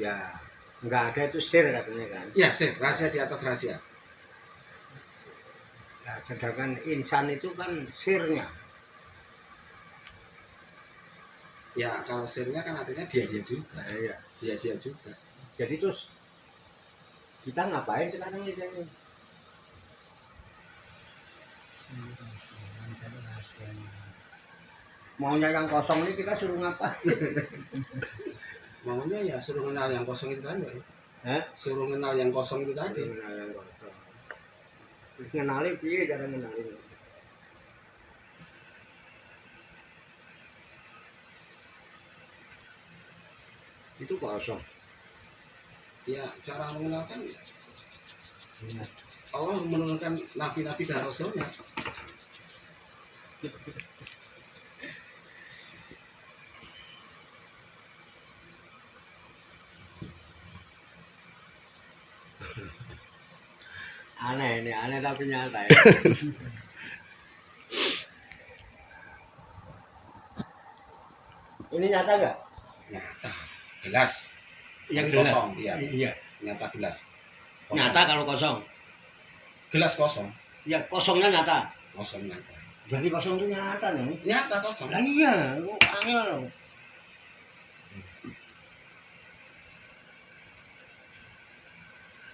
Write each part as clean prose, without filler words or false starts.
Ya, nggak ada itu sir katanya kan. Ya, sir, rahasia di atas rahasia. Nah, sedangkan insan itu kan sirnya. Ya, kalau sirnya kan artinya dia juga. Iya. Dia juga. Jadi terus kita ngapain sekarang ini? Maunya yang kosong ini kita suruh ngapain? Maunya ya suruh kenal yang kosong itu tadi. Suruh kenal yang kosong itu tadi. Kenal yang kosong. Terus ngenali piye cara ngenali? Itu kosong. Ya, cara mengenalkan Allah menurunkan nabi-nabi dan rasulnya. Aneh ini, aneh tapi nyata ya. Ini nyata nggak? Nyata, gelas. Yang kosong, iya. Iya. Nyata gelas. Kosong. Nyata kalau kosong. Gelas kosong. Ya kosongnya nyata. Kosong nyata. Jadi kosong itu nyata nih. Nyata kosong. Lah iya, angel loh.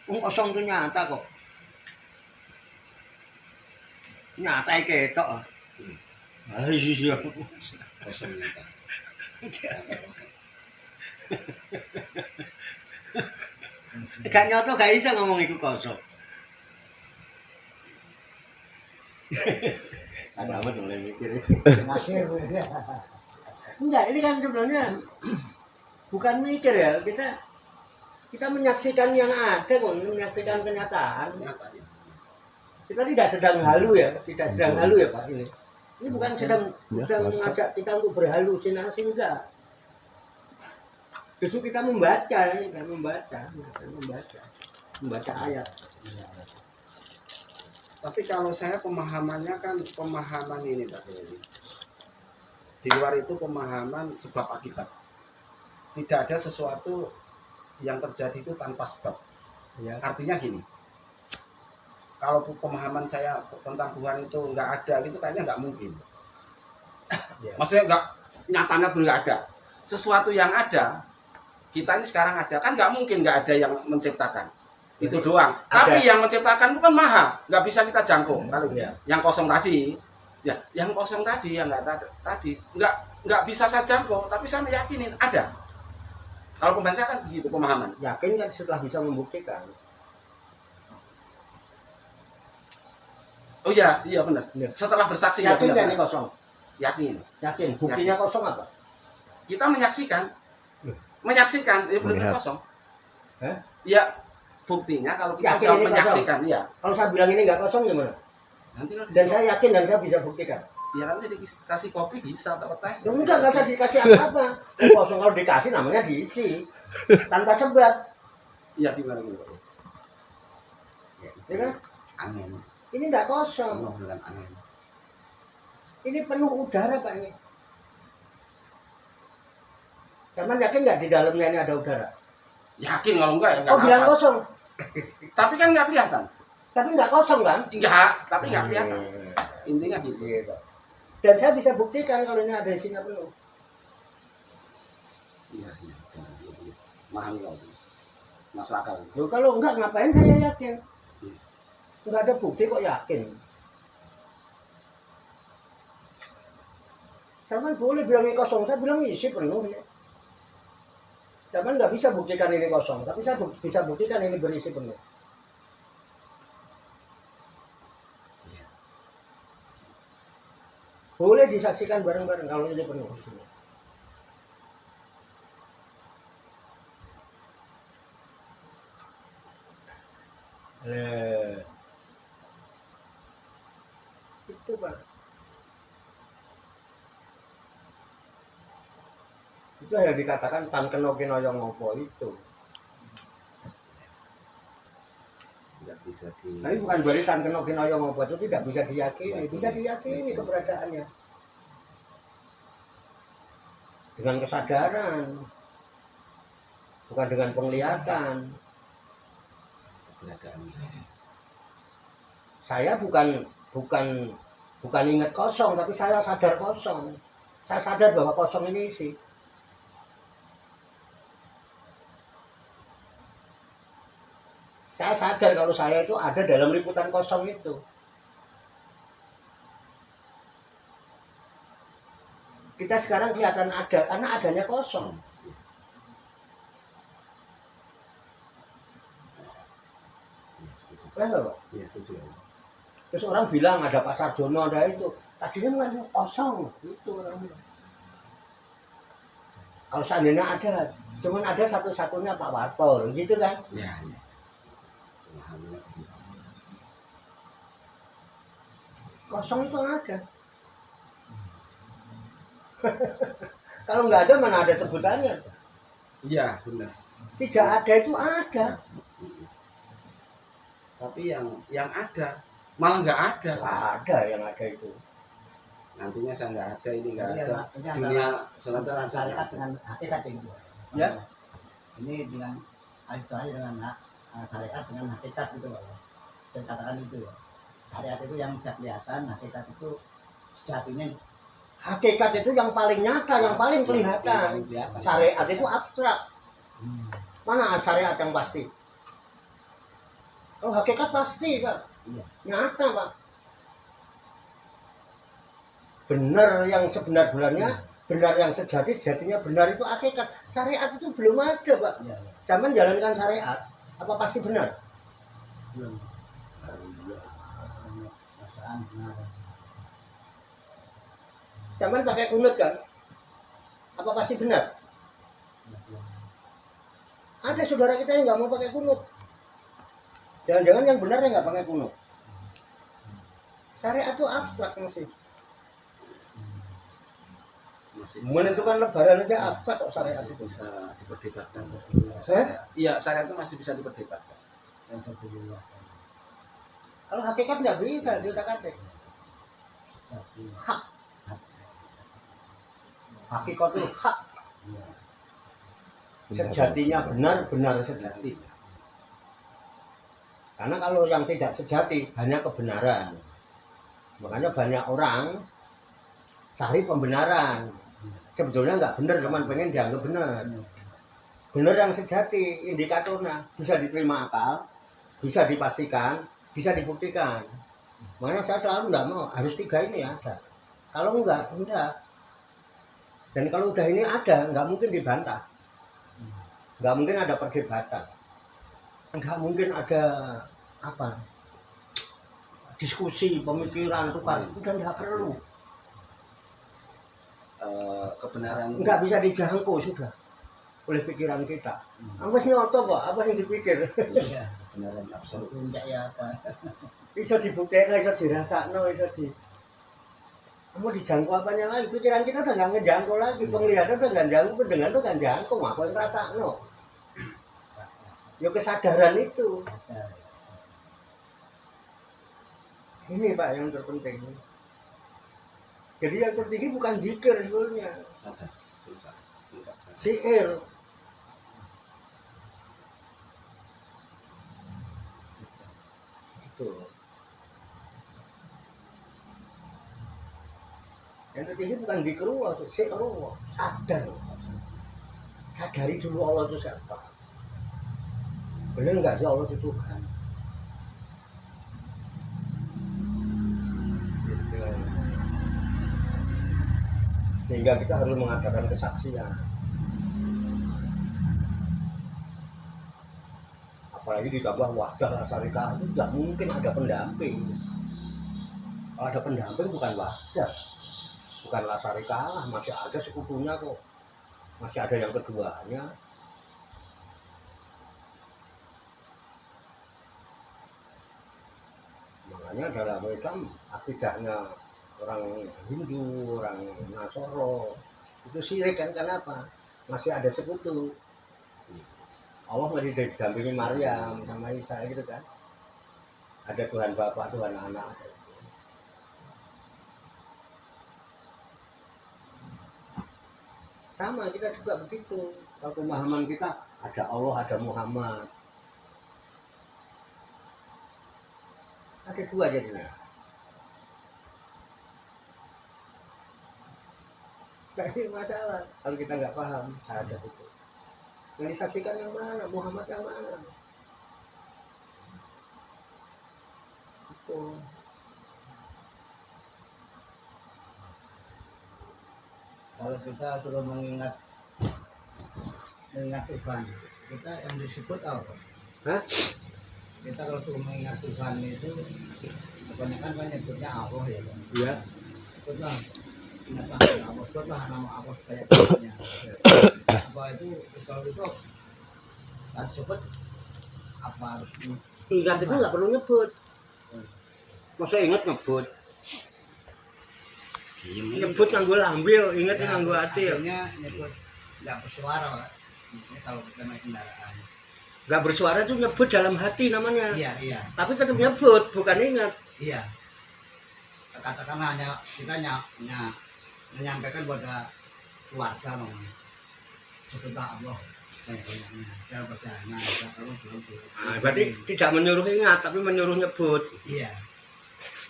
Kosong itu nyata kok. Nyata ketok. Ah iya. Kosong nyata. Gak nyoto gak bisa ngomong itu kosong. Ada amat mulai mikir. Masih. Enggak, ini kan sebenarnya bukan mikir ya, kita menyaksikan yang ada kok, menyaksikan kenyataan. Kita tidak sedang halu ya, tidak sedang halu ya Pak ini. Ini bukan sedang mengajak kita untuk berhalusinasi, enggak. Justru kita membaca, ini kan membaca ayat. Tapi kalau saya pemahamannya kan pemahaman ini Pak Dewi. Di luar itu pemahaman sebab akibat. Tidak ada sesuatu yang terjadi itu tanpa sebab. Ya. Artinya gini. Kalau pemahaman saya tentang Tuhan itu nggak ada, gitu kayaknya nggak mungkin. Ya. Maksudnya nyatanya belum nggak ada. Sesuatu yang ada, kita ini sekarang ada, kan nggak mungkin nggak ada yang menciptakan. Itu doang. Ada. Tapi yang menciptakan itu kan maha, nggak bisa kita jangkau. Kalau Ya. yang kosong tadi, ya, yang kosong tadi yang tadi nggak bisa saya jangkau, tapi saya meyakini ada. Kalau pembaca kan begitu pemahaman. Yakin kan setelah bisa membuktikan. Oh iya, iya benar. Ya. Setelah bersaksi Yakin ya, kan ini kosong? Yakin. Yakin. Buktinya kosong apa? Kita menyaksikan, ya belum Melihat. kosong. Hah? Ya buktinya kalau kita Yakin sudah ini menyaksikan, ya. Kalau saya bilang ini nggak kosong gimana? Nanti Dan saya yakin dan saya bisa buktikan. ya nanti dikasih kopi bisa atau teh. Ya enggak usah dikasih apa-apa. Kosong kalau dikasih namanya diisi tanpa sebab. Iya gimana gitu. Ya kan? Angin. Ini nggak kosong. Penuh dengan angin. Ini penuh udara Pak ini. Karena yakin nggak di dalamnya ini ada udara? Yakin kalau enggak ya enggak Oh bilang napas. kosong. Tapi kan nggak kelihatan. Tapi nggak kosong kan? Enggak, tapi nggak kelihatan. Intinya gitu. Dan saya bisa buktikan kalau ini ada isinya penuh. Iya. Mahal kalau itu. Masuk akal. Loh, kalau enggak ngapain saya yakin? Enggak ada bukti kok yakin. Zaman boleh bilang ini kosong, saya bilang isi penuh ya. Zaman nggak bisa buktikan ini kosong, tapi saya bisa buktikan ini berisi penuh. Boleh disaksikan bareng-bareng kalau ini penuh. Itu Pak. Itu yang dikatakan tan keno kinoyo ngopo itu. Tidak bisa di. Tapi bukan berarti tan keno kinoyo ngopo itu tidak bisa diyakini, bisa diyakini keberadaannya. Dengan kesadaran, bukan dengan penglihatan. Saya bukan ingat kosong, tapi saya sadar kosong. Saya sadar bahwa kosong ini isi. Saya sadar kalau saya itu ada dalam liputan kosong itu. Kita sekarang kelihatan ada karena adanya kosong. Enggak, Pak? Iya, setuju. Terus orang bilang ada Pak Sarjono, ada itu. Tadinya bukan kosong, itu orang bilang. Kalau seandainya ada, cuman ada satu-satunya Pak Warto, gitu kan? Ya, ya. Kosong itu ada. Kalau nggak ada, mana ada sebutannya? Iya, benar. Tidak ada itu ada. Tapi yang ada malah nggak ada. Nggak ada yang ada itu. Nantinya saya nggak ada, ini nggak Iya, ada. ini Dunia antara sementara syariat dengan hakikat itu. Ya. Ini dengan istilahnya dengan syariat dengan hakikat gitu loh. Saya katakan itu ya. Syariat itu yang bisa kelihatan, hakikat itu sejatinya. Hakikat itu yang paling nyata, yang paling kelihatan. Syariat itu abstrak. Mana syariat yang pasti? Kalau hakikat pasti, Pak. Iya. Nyata, Pak. Benar yang sebenar-benarnya, benar yang sejatinya benar itu hakikat. Syariat itu belum ada, Pak. Iya, iya. Zaman jalankan syariat, apa pasti benar? Belum. Perasaan benar. Zaman pakai kunut kan? Apa pasti benar? Ada saudara kita yang nggak mau pakai kunut. Jangan-jangan yang benar yang nggak pakai kunut. Syariat itu abstrak masih. Menentukan lebaran aja abstrak kok syariat itu. bisa diperdebatkan. Iya, Syariat itu masih bisa diperdebatkan. Yang kedua. kalau hakikat nggak bisa diutak-atik. Hak. Hakikat itu hak. Sejatinya benar sejati. Karena kalau yang tidak sejati hanya kebenaran. Makanya banyak orang cari pembenaran. Sebetulnya nggak benar, cuman pengen dianggap benar. Benar yang sejati, indikatornya bisa diterima akal, bisa dipastikan, bisa dibuktikan. Makanya saya selalu nggak mau, harus 3 ini ada. Kalau enggak. Dan kalau udah ini ada, nggak mungkin dibantah. Nggak mungkin ada perdebatan. Nggak mungkin ada apa diskusi, pemikiran, tukar. Udah nggak perlu. Kebenaran Nggak bisa dijangkau sudah oleh pikiran kita. Apa sih nyoto, Pak? Apa yang dipikir? Iya. kebenaran absolut. Puncak ya apa? Bisa dibuktikan, bisa dirasakno, bisa di kamu dijangkau apanya lagi? Pikiran kita udah nggak ngejangkau lagi, penglihatan udah nggak jangkau, pendengaran udah nggak jangkau, apa yang ngerasakno? Ya kesadaran itu. Ini Pak yang terpenting. Jadi yang tertinggi bukan zikir sebenarnya, Sadar. sihir. Itu. Yang tertinggi bukan zikir, sihir, sadar. Sadari dulu Allah itu siapa. Benar nggak sih Allah itu Tuhan? sehingga kita harus mengadakan kesaksian. Apalagi ditambah wadah Lasari Kalah itu tidak mungkin ada pendamping. Kalau ada pendamping bukan wadah, bukan Lasari Kalah, masih ada sekutunya kok, masih ada yang keduanya. Makanya dalam Islam akidahnya orang Hindu, orang Nasoro itu syirik kan, kenapa? Masih ada sekutu. Allah masih didampingi Maryam sama Isa gitu kan. Ada Tuhan Bapa, Tuhan Anak. Sama kita juga begitu. Kalau pemahaman kita ada Allah, ada Muhammad. Ada dua jadinya. Nah, ini masalah kalau kita nggak paham ada itu. Yang disaksikan yang mana? Muhammad yang mana? Itu. Kalau kita suruh mengingat Tuhan, kita yang disebut apa? Hah? Kita kalau suruh mengingat Tuhan itu kebanyakan menyebutnya Allah ya kan? Iya. Sebutlah, ingatlah Allah, sebutlah nama Allah supaya Tuhannya. Apa itu kalau itu harus sebut apa harus Ingat itu nggak perlu nyebut. Masa ingat nyebut? Nyebut nganggo lambil, ingat nganggo hati ya. Artinya nyebut nggak bersuara, Pak. Ini kalau kita naik kendaraan. Nggak bersuara itu nyebut dalam hati namanya. Iya. Tapi tetap nyebut, bukan ingat. Iya. Katakanlah hanya kita menyampaikan pada keluarga namanya. Sebutlah Allah banyak-banyaknya. Ya bacaan. Nah, berarti tidak menyuruh ingat, tapi menyuruh nyebut. Iya.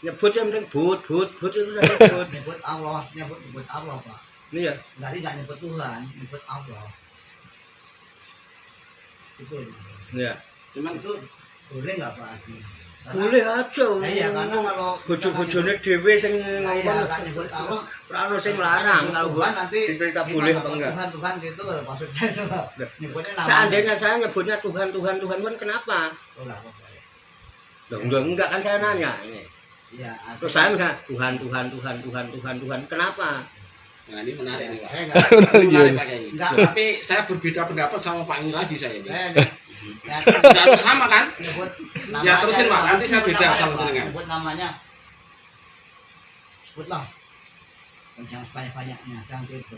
Nyebut yang penting but itu saya nyebut. Nyebut Allah, Pak. Iya. Nggak nyebut Tuhan, nyebut Allah. Itu. Iya. Cuman Itu boleh nggak Pak? Boleh aja. Iya, karena kalau bojo-bojone dhewe sing ngomong nggak nyebut Allah, ora ono sing larang kalau Tuhan nanti cerita boleh apa enggak. Tuhan gitu maksudnya itu. Nyebutnya nama. Seandainya saya nyebutnya Tuhan kan kenapa? Oh, lah, Pak. Loh, enggak kan saya nanya ini. Iya. Terus saya misalnya Tuhan, kenapa? nah ini menarik nih Pak. Saya Menarik Pak Kiai. Enggak. Tapi saya berbeda pendapat sama Pak ini lagi saya ini. nyebut Enggak harus sama kan? namanya. Ya, terusin, Pak. Nanti saya beda namanya, sama Pak. dengan. Sebut namanya. Sebutlah. Yang sebanyak-banyaknya, jangan gitu.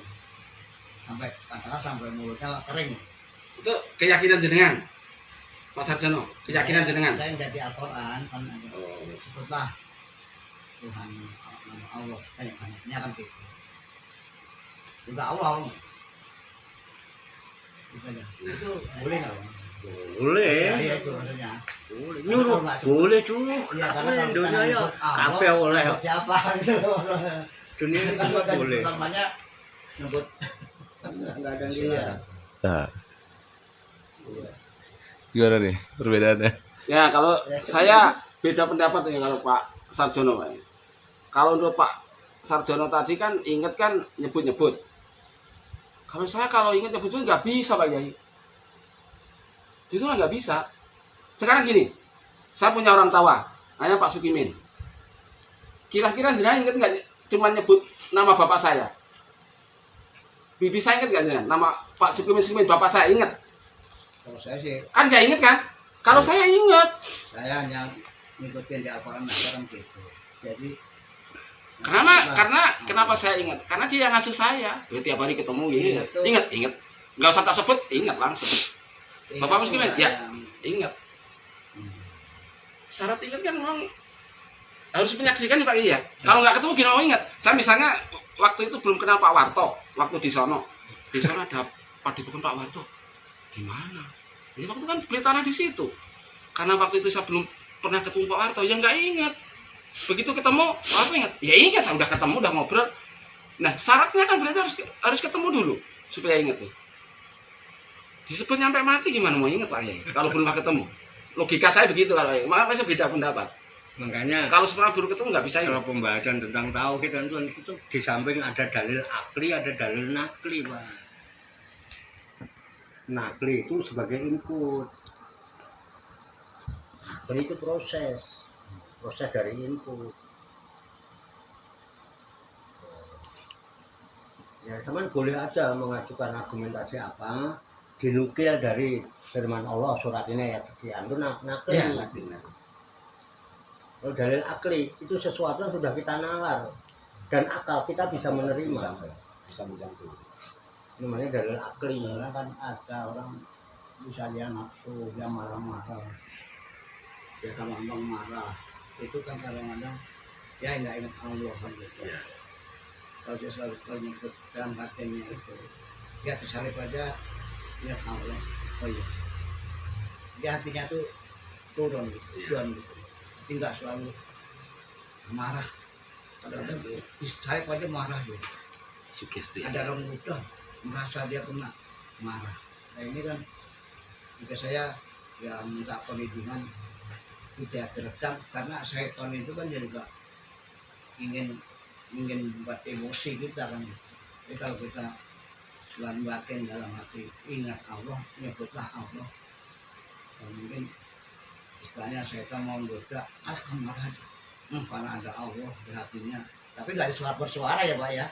Sampai mulutnya kering. Itu keyakinan jenengan. Pak Sarjono, keyakinan jenengan. Saya jadi Al-Qur'an kan ada. Oh. Sebutlah Tuhan nama Allah banyak-banyaknya kan gitu. Juga Allah. Gitu aja. Itu boleh nggak? Boleh. Iya itu maksudnya. Boleh. Nyuruh boleh juga. Iya karena kalau dunia kita ya nyebut Allah, kafe oleh. nyebut siapa gitu. Dunia ini Kan semua bukan boleh. namanya nyebut Enggak ada yang iya. dilarang. Nah, gimana nih perbedaannya? Ya kalau saya beda pendapat ya kalau Pak Sarjono Pak. Kalau untuk Pak Sarjono tadi kan ingat kan nyebut-nyebut. Kalau saya kalau ingat nyebut-nyebut nggak bisa Pak Yai. Justru nggak bisa. Sekarang gini, saya punya orang tua, namanya Pak Sukimin. Kira-kira jenengan ingat nggak cuma nyebut nama bapak saya? Bibi saya ingat nggak jenengan? Nama Pak Sukimin bapak saya ingat? Kalau saya sih Kan nggak ingat kan? Kalau saya ingat. saya hanya ngikutin di Al-Qur'an ajaran gitu. Jadi Karena kenapa saya ingat? Karena dia yang ngasuh saya. Ya, tiap hari ketemu Iya, gitu. Ingat. Nggak usah tak sebut, ingat langsung. Bapak Muslimin, ya. Ingat. Syarat ingat kan memang harus menyaksikan ya Pak Kiai ya. Kalau nggak ketemu gimana mau ingat? Saya misalnya waktu itu belum kenal Pak Warto, waktu di sono. Di sono ada padepokan Pak Warto. Di mana? Ini waktu kan beli tanah di situ. Karena waktu itu saya belum pernah ketemu Pak Warto, ya nggak ingat. Begitu ketemu, apa ingat? Ya ingat, saya udah ketemu, udah ngobrol. Nah, syaratnya kan berarti harus ketemu dulu supaya ingat tuh. Disebut nyampe mati gimana mau ingat Pak Yai? Kalau belum ketemu. Logika saya begitu kalau makanya saya beda pendapat. Makanya Kalau semua buruk itu nggak bisa kalau ini. pembahasan tentang tauhid itu di samping ada dalil akli, ada dalil nakli, Pak. Nakli itu sebagai input. Akli itu proses dari input. Ya, teman boleh aja mengajukan argumentasi apa, dinukil dari firman Allah surat ini ayat sekian itu nakli. Ya, Kalau dalil akli itu sesuatu yang sudah kita nalar dan akal kita bisa menerima. bisa menjangkau. Namanya dalil akli. Karena kan ada orang misalnya nafsu, dia marah-marah, dia gampang marah, itu kan kadang-kadang ya nggak ingat Allah kan gitu. Ya. Kalau dia selalu menyebut dalam hatinya itu, dia tersalib aja ingat Allah. Oh iya, dia hatinya tuh turun gitu, down gitu. Tapi nggak selalu marah. Kadang-kadang disalib aja marah gitu. Sugesti. Ada orang muda merasa dia kena marah. Nah ini kan juga saya ya minta perlindungan tidak terekam karena syaitan itu kan juga ingin membuat emosi kita kan. Jadi kalau kita selalu batin dalam hati ingat Allah, nyebutlah Allah. Dan mungkin istilahnya syaitan mau menggoda, kamu marah aja. Karena ada Allah di hatinya. Tapi nggak bersuara ya Pak ya.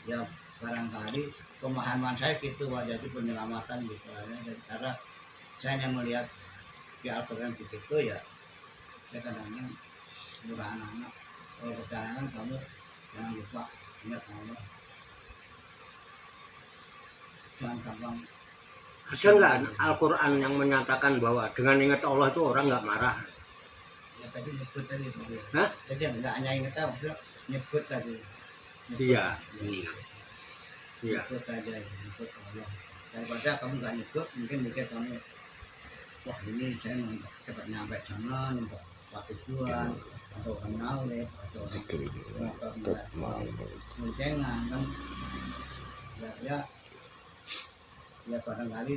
Ya barangkali pemahaman saya gitu Pak, jadi penyelamatan gitu ya. Karena saya hanya melihat di Al-Quran begitu ya, saya kadang-kadang murah anak-anak kalau perjalanan kamu jangan lupa ingat Allah, jangan gampang. Ada nggak Al-Quran yang menyatakan bahwa dengan ingat Allah itu orang nggak marah? Ya tadi nyebut tadi Pak ya. Hah? Jadi nggak hanya ingat maksudnya nyebut tadi. Iya. Iya. Nyebut aja, nyebut Allah. Daripada kamu nggak nyebut, mungkin mikir kamu, wah ini saya mau cepat nyampe sana, untuk tujuan, atau kenal atau muncengan kan, ya barangkali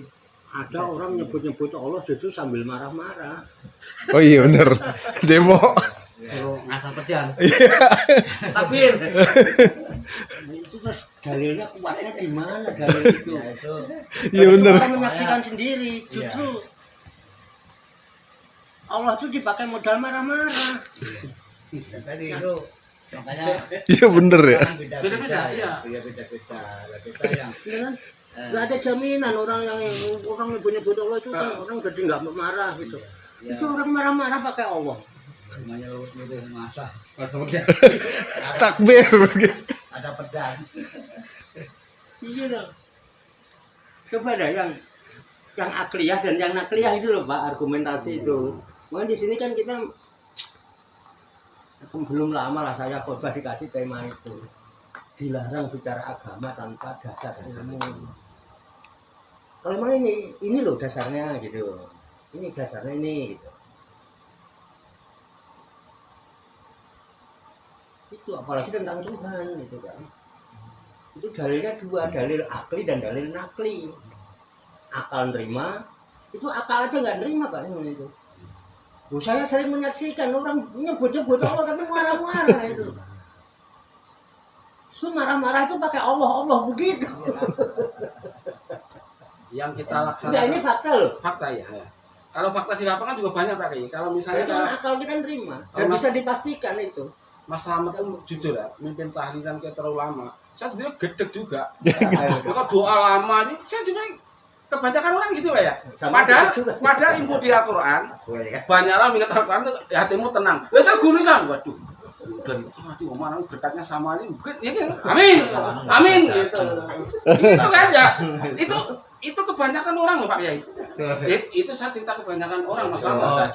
Ada orang nyebut-nyebut Allah justru sambil marah-marah. Oh iya bener. Demo. ngasal pedian. Takbir. Itu kan dalilnya kuatnya di mana dalil itu? Ya itu Iya bener. Kita menyaksikan sendiri. Justru Allah itu dipakai modal marah-marah. ya, tadi itu makanya Iya bener ya. kan beda-beda ya, beda-beda. Lah kita yang Iya kan? Nggak ada jaminan orang nyebut-nyebut Allah itu kan orang jadi nggak marah gitu. ya, Itu orang marah-marah pakai Allah. semuanya milih masa Takbir. ada pedang. Iya dong. Coba dah yang akliyah dan yang nakliyah itu loh Pak, argumentasi itu. Makanya di sini kan kita belum lama lah saya khotbah dikasih tema itu. Dilarang bicara agama tanpa dasar ilmu. Kalau memang ini loh dasarnya gitu. Ini dasarnya ini gitu. Itu apalagi tentang Tuhan gitu kan. Itu dalilnya dua, dalil akli dan dalil nakli. Akal nerima, itu akal aja nggak nerima Pak itu. Saya sering menyaksikan orang nyebut-nyebut Allah tapi marah-marah itu. Itu marah-marah itu pakai Allah begitu. Yang kita Sudah laksanakan ini fakta loh. fakta ya. Kalau fakta di lapangan juga banyak Pak Kiai. Kalau misalnya Itu kan akal kita nerima dan Mas- bisa dipastikan itu. Mas Slamet itu jujur ya, mimpin tahlilan kayak terlalu lama. Saya sebenarnya gedek juga. Nah, Kalau doa lama ini, saya juga kebanyakan orang gitu lah ya. Sama Padahal, juga. padahal info di Al-Quran, boleh kan? banyak orang minta Al-Quran itu hatimu tenang. Ya saya gulingan, waduh. Dan aduh, mana berkatnya sama ini, ya kan? Amin, gitu. Itu kan ya, itu kebanyakan orang loh Pak Yai. Itu saya cerita kebanyakan orang Mas Slamet.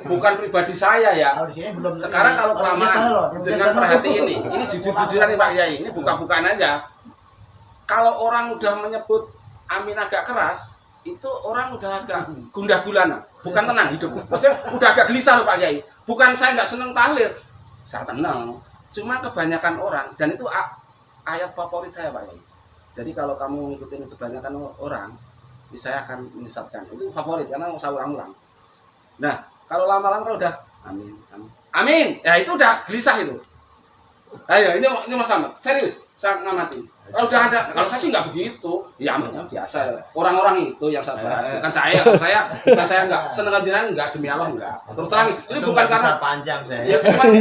Bukan pribadi saya ya. Kalau di sini belum Sekarang kalau kelamaan dengan perhati ini jujur-jujuran nih Pak Yai, ini bukan aja. Kalau orang udah menyebut amin agak keras, itu orang udah agak gundah gulana, bukan tenang hidup. Maksudnya udah agak gelisah loh Pak Yai. Bukan saya nggak seneng tahlil, saya tenang. Cuma kebanyakan orang, dan itu ayat favorit saya Pak Yai. Jadi kalau kamu ngikutin kebanyakan orang, saya akan menyesatkan. Itu favorit karena saya ulang-ulang. Nah, Kalau lama-lama kalau udah amin, amin, amin, ya itu udah gelisah itu. Ayo, ini Mas Ahmad, serius, saya ngamati. Kalau udah ada, kalau saya sih nggak begitu, ya amin, ya biasa. Orang-orang itu yang saya bahas, bukan saya. Kalau saya nggak seneng aja, nggak demi Allah nggak. Terus terang, ini bukan karena panjang saya. ya,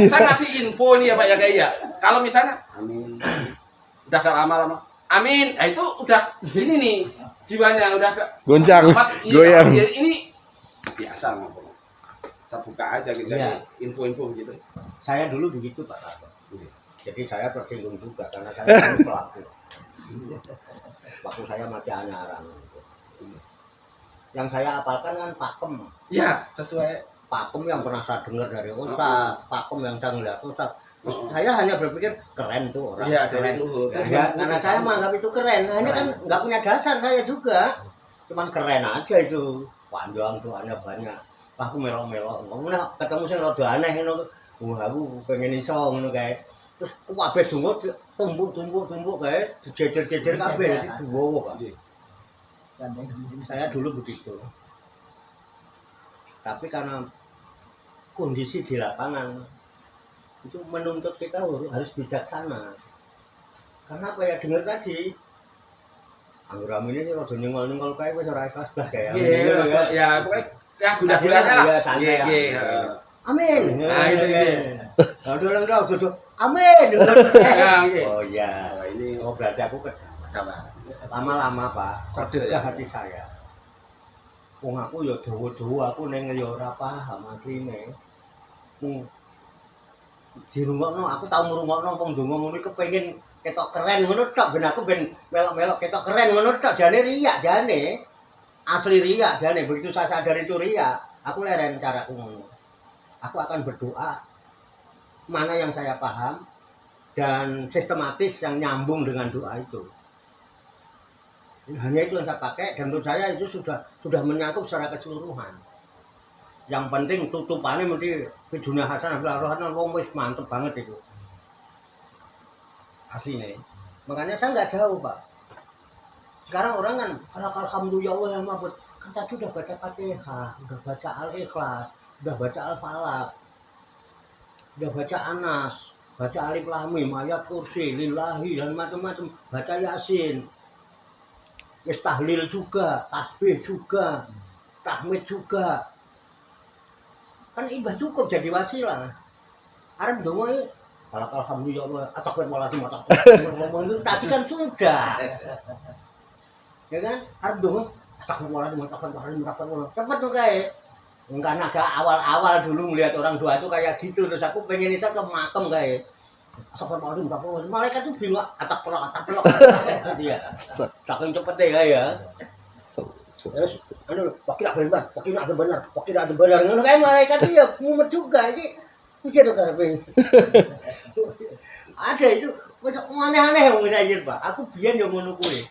saya ngasih info nih ya Pak ya kayak ya. Kalau misalnya, amin, udah gak lama-lama, amin, nah itu udah ini nih jiwanya udah Goncang, iya, goyang. Ya, ini biasa ngomong. Saya buka aja gitu Iya. info-info gitu. Saya dulu begitu Pak Tato. Jadi saya tersinggung juga karena saya dulu pelaku. Waktu saya masih anak-anak. Yang saya hafalkan kan pakem. Ya, sesuai. Pakem yang pernah saya dengar dari Ustaz, pakem yang saya ngeliat Ustaz. Saya hanya berpikir keren tuh orang. Iya, keren. dari luhur. Ya, karena saya menganggap itu keren. Nah, ini kan nggak punya dasar saya juga. Cuman keren aja itu. Panjang tuh ada banyak. Aku melok-melok. Ngomong ketemu sing rada aneh ngono. Wah, aku pengen iso ngono kae. Terus kabeh dungo tumpuk kae dijejer-jejer kabeh diwowo, Pak. Saya dulu begitu. Tapi karena kondisi di lapangan itu menuntut kita harus bijaksana. Karena apa ya dengar tadi anggur amin ini rada nyengol-nyengol kae wis ora ikhlas blas kae. Iya, ya pokoknya ya gula-gulanya lah. Iya, santai. Iya. Amin. Nah, itu ya. Aduh, amin. Ya, oke. Oh iya. Oh, ini Oh berarti aku kejaman. Lama-lama Pak, Kode tergugah ya? hati saya. Wong aku ya dawa-dawa aku ning ya ora paham asline. Dirungokno aku tau ngrungokno wong donga ngono kepengin ketok keren ngono tok ben aku ben melok-melok ketok keren ngono tok jane riak jane. Asli riak jane begitu saya sadar itu riak, aku leren caraku ngono. Aku akan berdoa mana yang saya paham dan sistematis yang nyambung dengan doa itu. Hanya itu yang saya pakai dan menurut saya itu sudah menyangkut secara keseluruhan. Yang penting tutupannya mesti Fiduna Hasanah fil Rohana wong wis mantep banget itu. Aslinya. Makanya saya nggak jauh, Pak. Sekarang orang kan alhamdulillah yang mabut kan tadi udah baca Fatihah, udah baca Al-Ikhlas, udah baca Al-Falaq, udah baca Anas, baca Alif Lam Mim, ayat kursi, lillahi dan macam-macam, baca Yasin. Wis tahlil juga, tasbih juga, tahmid juga. Kan ibah cukup jadi wasilah. Arep ndonga iki alhamdulillah astagfirullahaladzim itu tadi kan sudah. Ya kan? Arep ndonga astagfirullahaladzim cepet tuh kayak. Karena agak awal-awal dulu melihat orang doa itu kayak gitu terus aku pengen itu ke makam kayak astagfirullahaladzim malaikat tuh bingung atak pelok gitu ya. Saking cepetnya kayak terus wakil ada benar ngono kae malaikat ya mumet juga iki pikir to karepe ada itu wis aneh-aneh wong anjir Pak aku biyen yo ngono kuwi.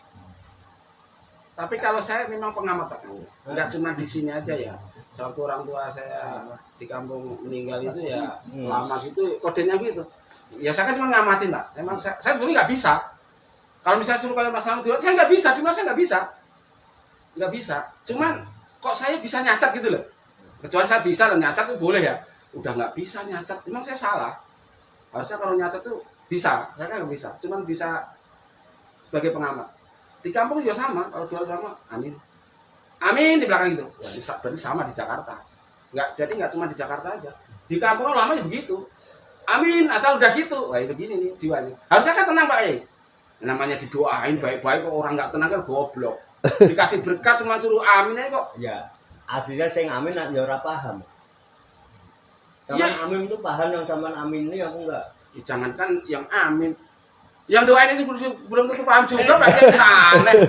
tapi kalau saya memang pengamat Pak, nggak cuma di sini aja ya. Sewaktu orang tua saya di kampung meninggal itu ya lama gitu kodenya gitu. Ya saya kan cuma ngamatin Pak. Emang saya sebenarnya nggak bisa. Kalau misalnya suruh kayak masalah itu, saya nggak bisa. Cuma saya nggak bisa. Cuman kok saya bisa nyacat gitu loh. Kecuali saya bisa dan nyacat tuh boleh ya. Udah nggak bisa nyacat. Emang saya salah. Harusnya kalau nyacat tuh bisa. Saya kan nggak bisa. Cuman bisa sebagai pengamat. Di kampung juga sama. Kalau jual sama, amin. Amin di belakang itu. Ya, berarti sama di Jakarta. Jadi nggak cuma di Jakarta aja. Di kampung lama ya begitu. Amin asal udah gitu. Wah begini nih jiwanya. Harusnya kan tenang Pak. Namanya didoain baik-baik kok orang nggak tenang kan goblok. Dikasih berkat cuma suruh amin aja kok. Ya aslinya saya amin ya ora paham. Zaman ya. Amin itu paham yang zaman amin ini aku enggak. Ya, jangankan yang amin. Yang doain itu belum tentu paham juga Pak. Aneh.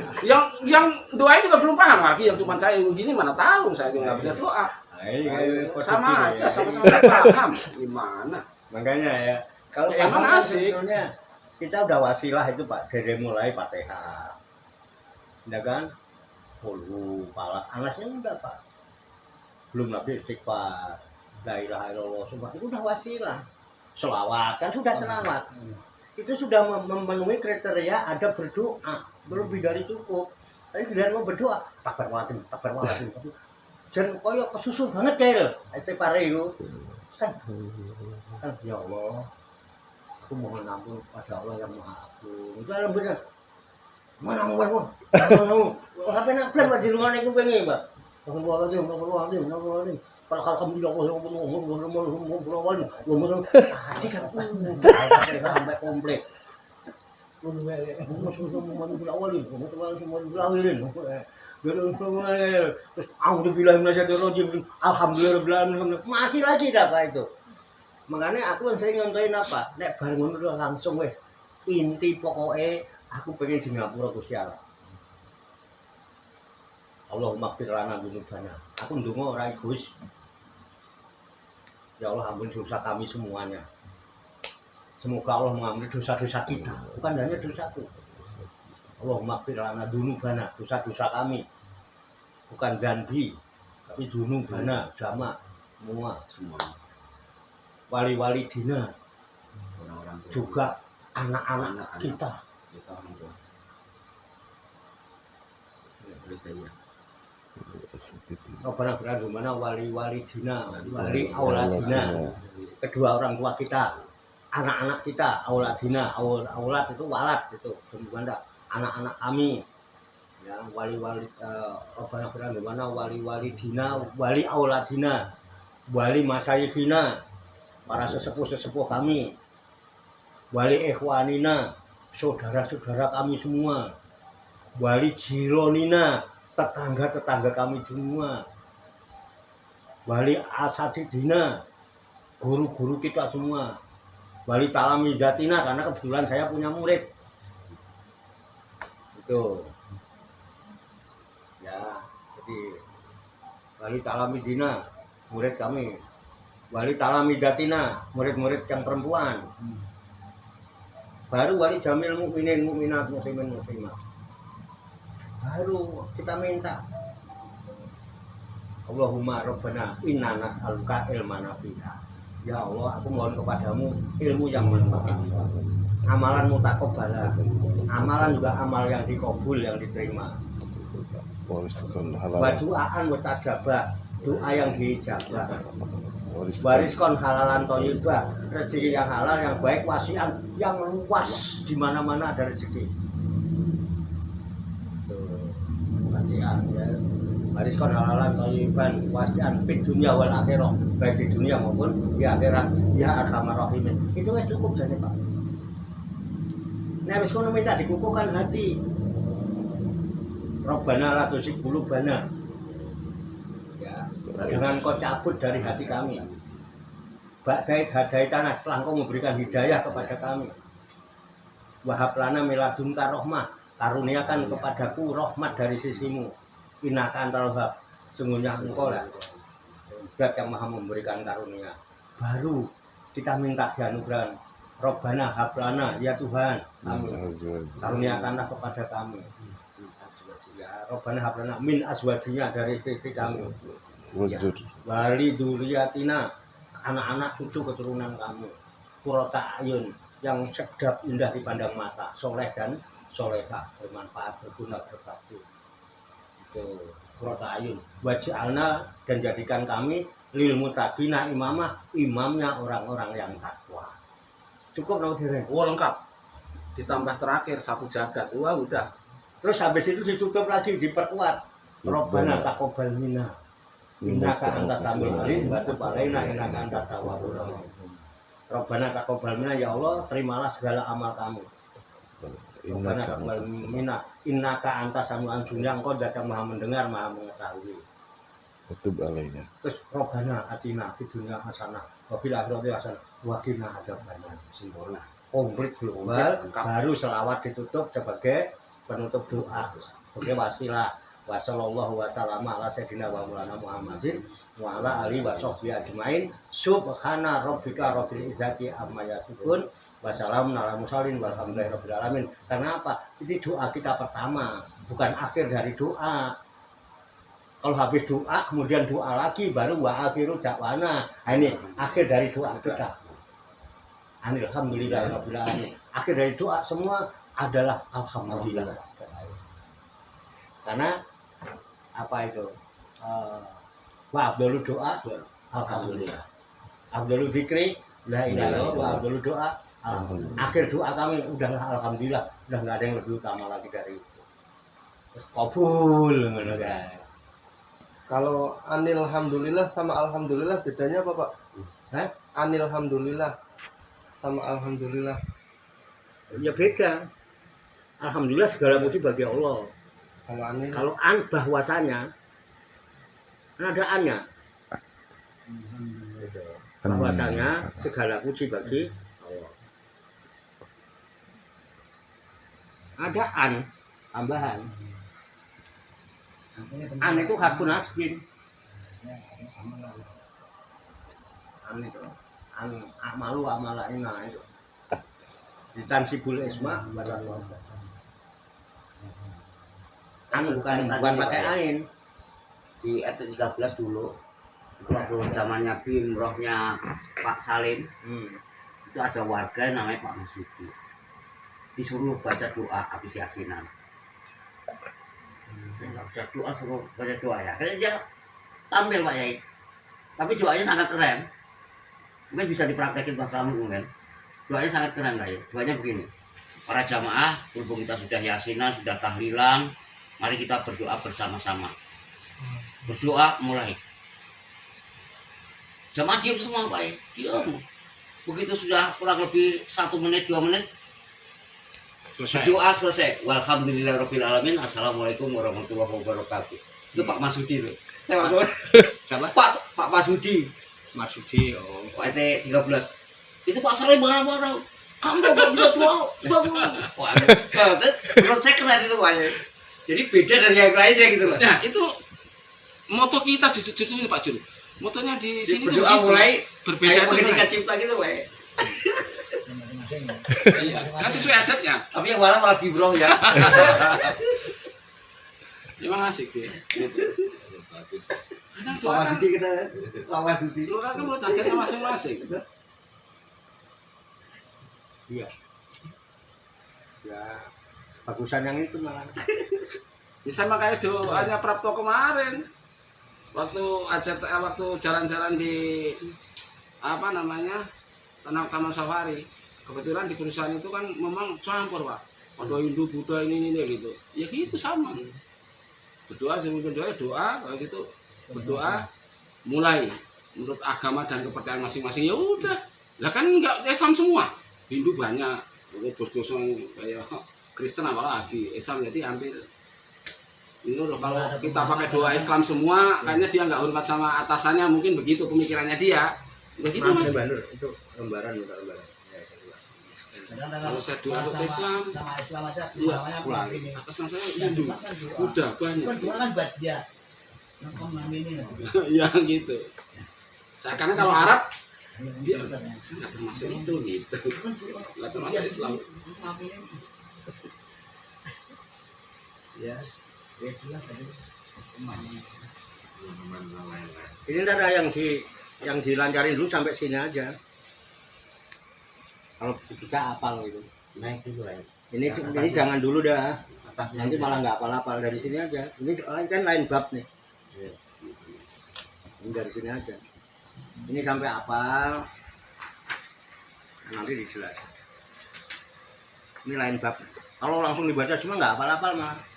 Yang doain juga belum paham lagi. Yang cuma saya begini mana tahu saya juga nggak bisa doa. Sama aja sama-sama paham. Gimana? Makanya ya kalau emang asik. Sebenarnya kita udah wasilah itu Pak dari mulai Fatihah. Ya kan? Hulu, Falaq, Anasnya udah Pak. Belum lagi istighfar. La ilaha illallah semua itu udah wasilah. Selawat kan sudah selawat. Itu sudah memenuhi kriteria ada berdoa. Belum lebih dari cukup. Tapi bila mau berdoa, takbir jan koyo kesusu banget kae lho istighfare iku kan ya Allah aku mohon ampun pada Allah yang Maha Agung itu alam bener mana mau sampai nak plan di rumah ini pengen Pak kalau alhamdulillah sampai komplit masih lagi apa itu. Makanya aku sering ngontoin apa, nek bareng ngono langsung weh inti pokoknya aku pengen di ngapura Gusti Allah. Allahumma ighfir lana dzunubana. Aku ndonga ora egois. Ya Allah ampuni dosa kami semuanya. Semoga Allah mengampuni dosa-dosa kita, bukan hanya dosaku. Allahumma ighfir lana dzunubana, dosa-dosa kami. Bukan dzanbi, tapi dzunubana, jamak semua. Wali-wali dina juga anak-anak kita. Rabbana ighfir lana wali-wali dina, wali auladina. Kedua orang tua kita, anak-anak kita, auladina, aulad itu walad itu, semoga anak-anak kami. Ya, wali-wali Rabbana ighfir lana wali-wali dina, wali auladina, wali masyayikina. Para sesepuh-sesepuh kami, wali ikhwanina, saudara-saudara kami semua, wali jironina, tetangga-tetangga kami semua, wali asatidina, guru-guru kita semua, wali talamizatina, karena kebetulan saya punya murid. Itu ya, jadi wali talamidina, murid kami. Wali talamidatina, murid-murid yang perempuan. Baru wali jamil mukminin mukminat muslimin muslimat. Baru kita minta Allahumma rabbana inna nas'aluka ilman nafi'a. Ya Allah, aku mohon kepadamu ilmu yang manfaat. Amalan mutaqabbala. Amalan juga amal yang dikabul, yang diterima. Wa du'aan mustajabah, doa yang diijabah. Wariskon halalan thayyibah, rezeki yang halal yang baik, wasian yang luas, di mana-mana ada rezeki. Wasian ya. Wariskon halalan thayyiban, wasian fid dunya wal akhirah, baik di dunia maupun di akhirat. Ya arhamar rahimin. Itu wis cukup jane, Pak. Nek wis kono minta dikukuhkan hati. Rabbana la tuzigh qulubana. Jangan kau cabut dari hati kami. Ba'dait hadaitana, setelah kau memberikan hidayah kepada kami. Wahab lana miladunka rahmah, karuniakan kepadaku rahmat dari sisimu. Innaka antal wahhab, sungguhnya engkau lah zat yang maha memberikan karunia. Baru kita minta dianugerahkan. Rabbana hablana, ya Tuhan kami, karuniakanlah kepada kami. Ya Rabbana hablana min azwajinya, dari istri kami. Ya, wali duriyatina, anak-anak cucu keturunan kamu, qurrata ayun, yang sedap indah dipandang mata, soleh dan solehah, bermanfaat, berguna, berbakti. Itu qurrata ayun. Waj'alna, dan jadikan kami lil muttaqina imamah, imamnya orang-orang yang takwa. Cukup nau direng. Oh lengkap. Ditambah terakhir satu jagat. Wah udah. Terus habis itu ditutup lagi, diperkuat. Rabbana taqabbal minna innaka antas samiul alim wa tub alaina innaka antat tawwabur rahim. Rabbana taqabbal minna, ya Allah terimalah segala amal kami. Rabbana taqabbal minna innaka antas samiul alim, engkau zat yang maha mendengar, maha mengetahui. Wa tub alaina. Terus Rabbana atina fid dunya hasanah wa fil akhirati hasanah wa qina adzabannar. Sempurna, komplit global. Baru selawat ditutup sebagai penutup doa, sebagai wasilah. Wa sallallahu wa sallama ala sayyidina wa maulana Muhammadin wa ala alihi wa sahbihi ajmain. Subhana rabbika rabbil izzati amma yasifun wa salamun ala mursalin walhamdulillahi rabbil alamin. Karena apa? Ini doa kita pertama, bukan akhir dari doa. Kalau habis doa kemudian doa lagi, baru wa akhiru da'wana. Nah, ini akhir dari doa kita. Alhamdulillahi rabbil alamin. Akhir dari doa semua adalah alhamdulillah. Karena apa itu? Wa afdalu doa alhamdulillah. Afdalu zikri la ilaha illallah wa afdalu doa alhamdulillah. Akhir doa kami udahlah alhamdulillah, udah enggak ada yang lebih utama lagi dari itu. Terus kabul ngono kan. Kalau anilhamdulillah sama alhamdulillah bedanya apa Pak? Hah? Anilhamdulillah sama alhamdulillah. Ya beda. Alhamdulillah segala puji bagi Allah. Kalau anil Kalau an bahwasanya ada annya. Bahwasanya segala puji bagi Allah. Ada an tambahan. An itu harfun nasbin. An itu. An amalu amalaina itu. Ditansibul isma pada Allah. An bukan pakai ain. Di RT 13 dulu itu waktu zamannya BIM rohnya Pak Salim itu ada warga namanya Pak Masuki disuruh baca doa habis yasinan. Nggak bisa doa, suruh baca doa ya karena dia tampil Pak Yai, tapi doanya sangat keren, mungkin bisa dipraktekin Pak Slamet mungkin. Doanya sangat keren Pak Yai. Doanya begini, para jamaah berhubung kita sudah yasinan, sudah tahlilan, mari kita berdoa bersama-sama. Berdoa mulai. Jamaah diam semua Pak ya, diam. Begitu sudah kurang lebih 1 menit 2 menit berdoa selesai. Walhamdulillahirabbil alamin. Assalamualaikum warahmatullahi wabarakatuh. Itu Pak Masudi loh. Saya waktu Siapa? Pak Masudi. Masudi. Oh. Pak RT 13. Itu Pak Salim marah-marah. Kamu nggak bisa doa. Wah, menurut saya keren itu Pak ya. Jadi beda dari yang lainnya gitu loh. Nah, itu moto kita jujur ini Pak Jun. Motonya di sini tuh berdoa mulai berbeda tuh. pendidikan cipta gitu Pak ya. Kan sesuai adatnya. Tapi yang marah malah bibroh ya. Memang asik dia. Kadang Pak doa kan, Masudi kita, Pak Masudi. doa kan menurut adatnya masing-masing. Iya. Ya, bagusan yang itu malah. Ya sama kayak doanya Prapto kemarin. Waktu jalan-jalan di apa namanya Taman Safari. Kebetulan di perusahaan itu kan memang campur Pak. Ada Hindu, Buddha ini gitu. Ya gitu sama. Berdoa sebelum doa, kalau gitu berdoa mulai menurut agama dan kepercayaan masing-masing ya udah. Lah kan enggak Islam semua. Hindu banyak, berdosa kayak Kristen apalagi, Islam jadi hampir ini loh, kalau kita pakai doa Islam semua, kayaknya dia nggak hormat sama atasannya, mungkin begitu pemikirannya dia. Begitu Mas. Itu lembaran. Kalau saya doa untuk Islam, Sama Islam aja. iya, pulang. atasnya saya Hindu, udah banyak. Doa kan buat dia. Ini. Ya gitu. Saya karena kalau Arab dia nggak termasuk itu gitu, nggak termasuk Islam. Ya. Ini ntar ada yang dilancarin dulu sampai sini aja. Kalau bisa apal gitu. Naik dulu ya. Ini jangan dulu dah. Atasnya Nanti malah nggak apal-apal dari sini aja. Ini kan lain bab nih. Ini dari sini aja. Ini sampai apal. Nanti dijelaskan. Ini lain bab. Kalau langsung dibaca semua nggak apal-apal mah.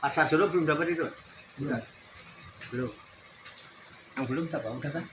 Asal dulu belum dapat itu? Belum. Yang belum dapat udah kan?